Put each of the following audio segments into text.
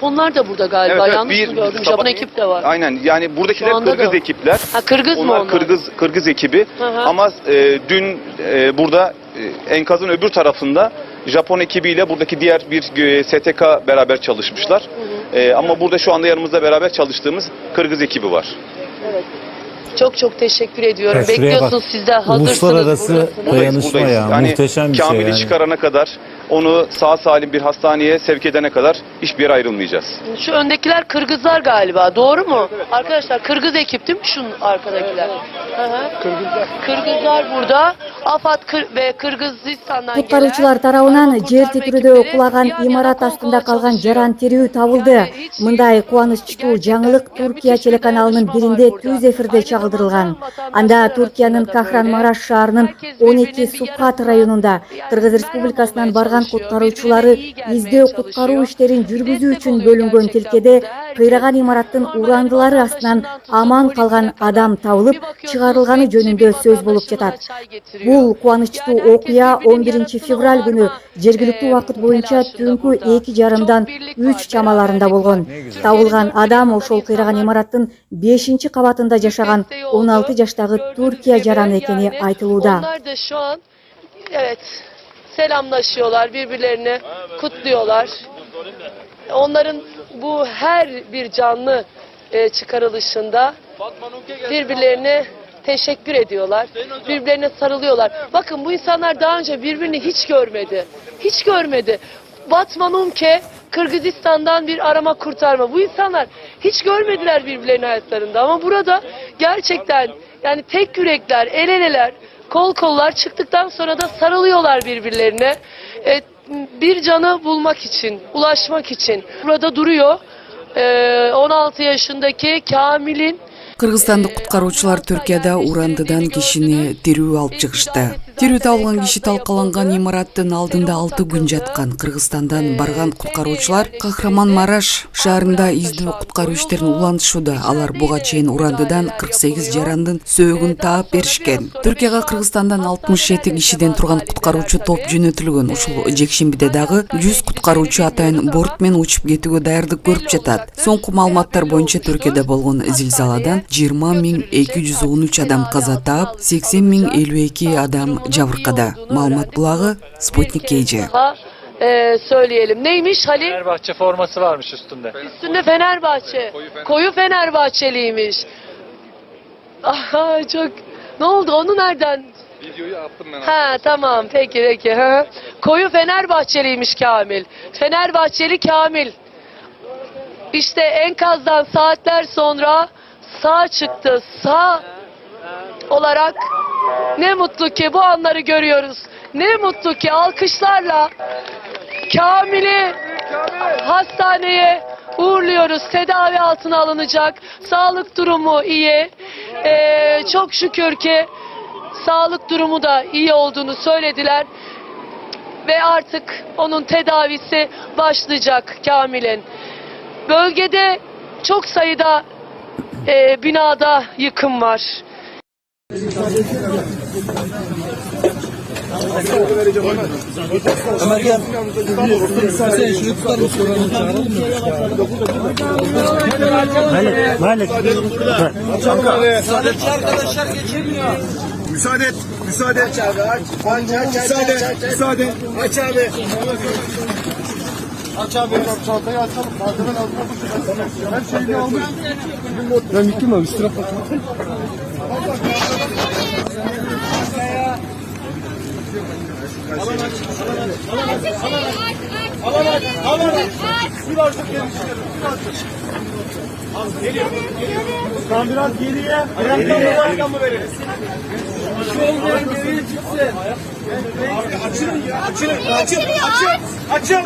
Onlar da burada galiba. Evet, Yanlış mı gördüm? Japon ekip de var. Aynen, yani buradakiler Kırgız ekipler. Ha, Kırgız mı onlar? Kırgız ekibi. Hı hı. Ama dün burada enkazın öbür tarafında Japon ekibiyle buradaki diğer bir STK beraber çalışmışlar. Hı hı. Ama burada şu anda yanımızda beraber çalıştığımız Kırgız ekibi var. Evet. Çok çok teşekkür ediyorum. Ya bekliyorsunuz siz de, hazırsınız. Uluslararası dayanışma ya. Yani Muhteşem bir şey Kamil'i yani. çıkarana kadar, onu sağ salim bir hastaneye sevk edene kadar hiçbir yere ayrılmayacağız. Şu öndekiler Kırgızlar galiba, doğru mu? Evet. Arkadaşlar Kırgız ekip değil mi şu arkadakiler? Hı hı. Kırgızlar burada. AFAD ve Kırgızistan'dan Куткаруучулар тарабынан жер титирүүдө кулаган имарат астында калган жаран тирүү табылды. Мындай кубанычтуу жаңылык Туркия телеканалынын биринде түз эфирде чагылдырылган. Анда Туркиянын Кахранмараш шаарынын 12 Сукат районунда Кыргыз Республикасынан барган куткаруучулары издөө куткаруу иштерин жүргүзүү үчүн бөлүнгөн тилкеде кыйраган имараттын урандылары астынан аман калган адам табылып чыгарылганы жөнүндө сөз болуп жатат. Бул кубанычтуу окуя 11 февраль күнү жергиликтүү убакыт боюнча түнкү 2:30 3 чамаларында болгон. Табылган адам ошол кыйраган имараттын 5-кабатында жашаган 16 жаштагы Туркия жараны экени айтылууда. Onlar da şu an evet selamlaşıyorlar, birbirlerini kutluyorlar. Onların bu her bir canlı çıkarılışında birbirlerine teşekkür ediyorlar. Birbirlerine sarılıyorlar. Bakın bu insanlar daha önce birbirini hiç görmedi. Hiç görmedi. Batman Umke Kırgızistan'dan bir arama kurtarma. Bu insanlar hiç görmediler birbirlerini hayatlarında. Ama burada gerçekten yani tek yürekler, el eleler, kol kollar çıktıktan sonra da sarılıyorlar birbirlerine. Bir canı bulmak için, ulaşmak için. Burada duruyor. 16 yaşındaki Kamil'in Кыргызстандык куткаруучулар Түркияда урандыдан кишини тирүү алып чыгышты. Тирүү табылган киши талкаланган имараттын алдында 6 күн жаткан. Кыргызстандан барган куткаруучулар Кахраманмараш шаарында издөө куткаруу иштерин улантышууда. Алар буга чейин урандыдан 48 жарандын сөөгүн таап беришкен. Түркияга Кыргызстандан 67 кишиден турган куткаруучу топ жөнөтүлгөн. Ушул жекшембиде дагы 100 куткаруучу атайын борт менен учуп кетүүгө даярдык көрүп жатат. Соңку маалыматтар боюнча Түркияда болгон зилзаладан 20.213 адам каза таап, 80.052 адам жабыркады. Маалымат булагы Спутник KG. Söyleyelim. Neymiş Halil? Fenerbahçe forması varmış üstünde. Üstünde Fenerbahçe. Koyu Fenerbahçeliymiş. Aha çok. Ne oldu? Onu nereden? Videoyu attım ben. Ha tamam. Peki. Ha. Koyu Fenerbahçeliymiş Kamil. Fenerbahçeli Kamil. İşte enkazdan saatler sonra sağ çıktı. Sağ olarak ne mutlu ki bu anları görüyoruz. Ne mutlu ki alkışlarla Kamil'i hastaneye uğurluyoruz. Tedavi altına alınacak. Sağlık durumu iyi. Çok şükür ki sağlık durumu da iyi olduğunu söylediler. Ve artık onun tedavisi başlayacak Kamil'in. Bölgede çok sayıda binada yıkım var. Arkadaşlar geçemiyor. Müsaade. Aç abi aç. Müsaade. Aç abi. Aç abi. Çantayı açalım. Malzemen altına her şeyini almış. Ben yıktım abi. Üstüne bakın. Alan aç. Bir artık geliştirelim. Geliyor. Tam biraz geriye. Ayaktan mı verelim? Şu olmayan geriye çıksın. Açın.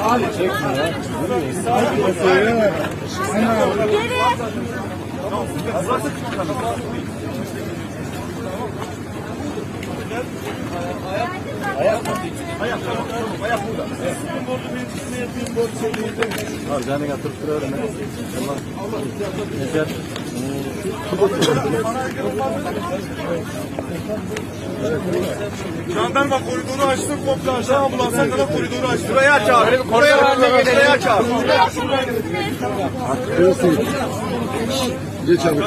Abi çekme ya. Ayak burada. Harcanı yatırıp duruyorum. Tamam. Jandarma koridoru açtı, komple aşağı ambulanslar kadar koridoru açtı. Burayı aç abi. Burayı aç abi. Geç abi.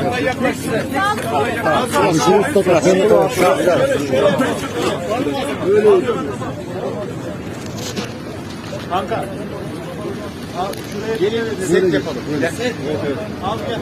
Kanka. Gelin set yapalım. Set. Al gel.